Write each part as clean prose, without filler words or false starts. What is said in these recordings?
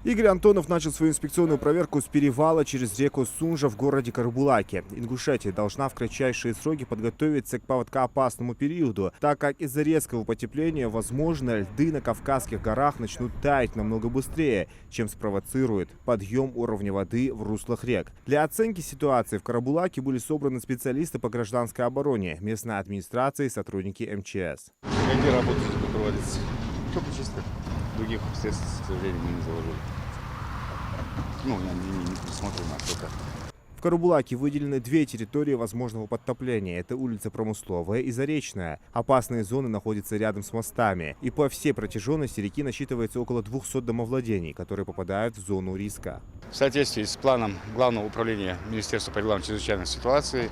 Игорь Антонов начал свою инспекционную проверку с перевала через реку Сунжа в городе Карабулаке. Ингушетия должна в кратчайшие сроки подготовиться к паводкоопасному периоду, так как из-за резкого потепления, возможно, льды на Кавказских горах начнут таять намного быстрее, чем спровоцирует подъем уровня воды в руслах рек. Для оценки ситуации в Карабулаке были собраны специалисты по гражданской обороне, местной администрации и сотрудники МЧС. Какие работы здесь проводятся? Только чисто. Других средств, к сожалению, мы не заложили. Ну, я не присмотрел на что-то. В Карабулаке выделены две территории возможного подтопления. Это улица Промысловая и Заречная. Опасные зоны находятся рядом с мостами. И по всей протяженности реки насчитывается около 200 домовладений, которые попадают в зону риска. В соответствии с планом Главного управления Министерства по делам чрезвычайных ситуаций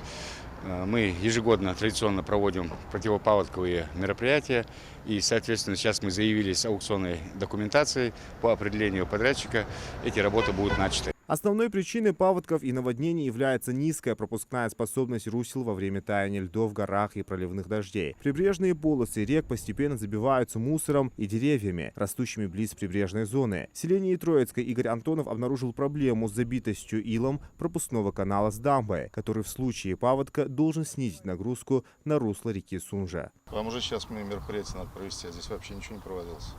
мы ежегодно традиционно проводим противопаводковые мероприятия. И, соответственно, сейчас мы заявили с аукционной документацией по определению подрядчика. Эти работы будут начаты. Основной причиной паводков и наводнений является низкая пропускная способность русел во время таяния льдов в горах и проливных дождей. Прибрежные полосы рек постепенно забиваются мусором и деревьями, растущими близ прибрежной зоны. В селении Троицкой Игорь Антонов обнаружил проблему с забитостью илом пропускного канала с дамбой, который в случае паводка должен снизить нагрузку на русло реки Сунжа. Вам уже сейчас мероприятие надо провести, а здесь вообще ничего не проводилось.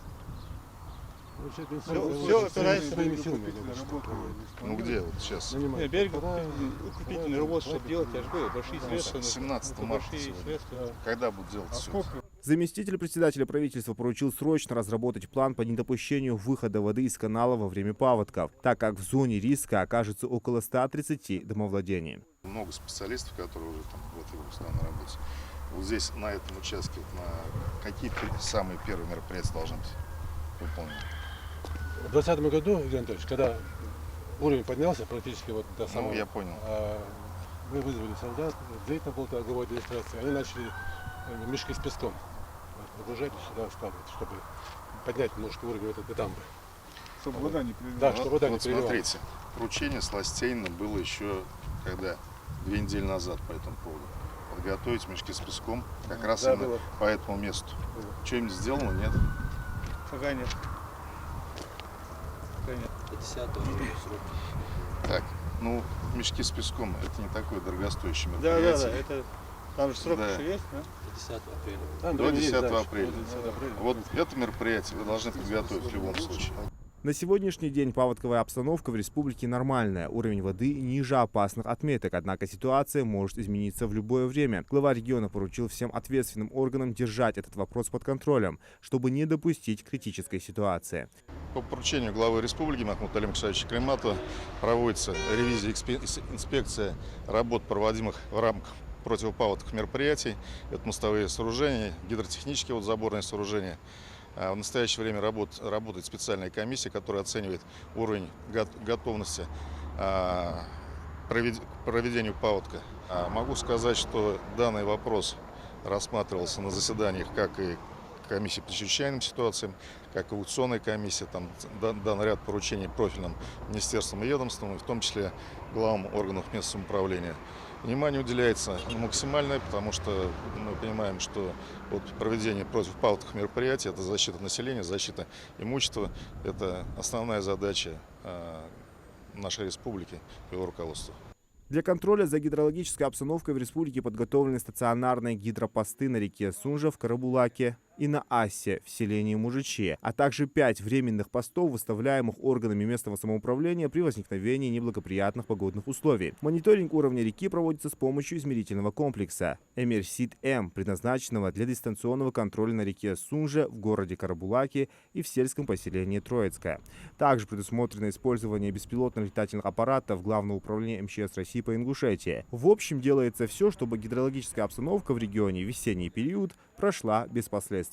Все опирается на Ну где вот сейчас? берег укрепительный работ, чтобы делать, я же говорю, большие средства. 17 марта сегодня. Когда будут делать все? Заместитель председателя правительства поручил срочно разработать план по недопущению выхода воды из канала во время паводков, так как в зоне риска окажется около 130 домовладений. Много специалистов, которые уже там в этой области на работе. Вот здесь, на этом участке, какие самые первые мероприятия должны быть выполнены? В 2020 году, Игорь Анатольевич, когда уровень поднялся практически вот до самого... Ну, я понял. Мы вызвали солдат, длительно была торговая администрация, они начали мешки с песком выгружать и сюда складывать, чтобы поднять немножко уровень этой дамбы. Чтобы вода не переливалась. Да, чтобы вода не Вот переливалась. смотрите, поручение Сластейна было еще когда 2 недели назад по этому поводу. Подготовить мешки с песком как раз Да, именно было. по этому месту. Было. Что-нибудь сделано, нет? Пока нет. Так, ну, мешки с песком – это не такое дорогостоящее Да, мероприятие. это там же срок Да. еще есть, да? Там До время 10 есть, да, апреля. до 10 апреля. Вот это мероприятие вы должны подготовить в любом случае. На сегодняшний день паводковая обстановка в республике нормальная. Уровень воды ниже опасных отметок, однако ситуация может измениться в любое время. Глава региона поручил всем ответственным органам держать этот вопрос под контролем, чтобы не допустить критической ситуации. По поручению главы республики Махмуда Алима Кшаевича Крематова проводится ревизия, инспекция работ, проводимых в рамках противопаводковых мероприятий. Это мостовые сооружения, гидротехнические заборные сооружения. В настоящее время работает специальная комиссия, которая оценивает уровень готовности к проведению паводка. Могу сказать, что данный вопрос рассматривался на заседаниях как и комиссии по чрезвычайным ситуациям, как и аукционная комиссия. Там дан ряд поручений профильным министерствам и ведомствам, в том числе главам органов местного самоуправления. Внимание уделяется максимальное, потому что мы понимаем, что вот проведение противопаводковых мероприятий – это защита населения, защита имущества. Это основная задача нашей республики и его руководства. Для контроля за гидрологической обстановкой в республике подготовлены стационарные гидропосты на реке Сунжа в Карабулаке и на Ассе в селении Мужичи, а также 5 временных постов, выставляемых органами местного самоуправления при возникновении неблагоприятных погодных условий. Мониторинг уровня реки проводится с помощью измерительного комплекса Эмерсит-М, предназначенного для дистанционного контроля на реке Сунжа в городе Карабулаке и в сельском поселении Троицкое. Также предусмотрено использование беспилотных летательных аппаратов Главного управления МЧС России по Ингушетии. В общем, делается все, чтобы гидрологическая обстановка в регионе в весенний период прошла без последствий.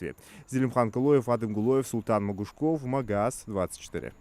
Зелимхан Калоев, Адым Гулоев, Султан Магушков, Магаз 24.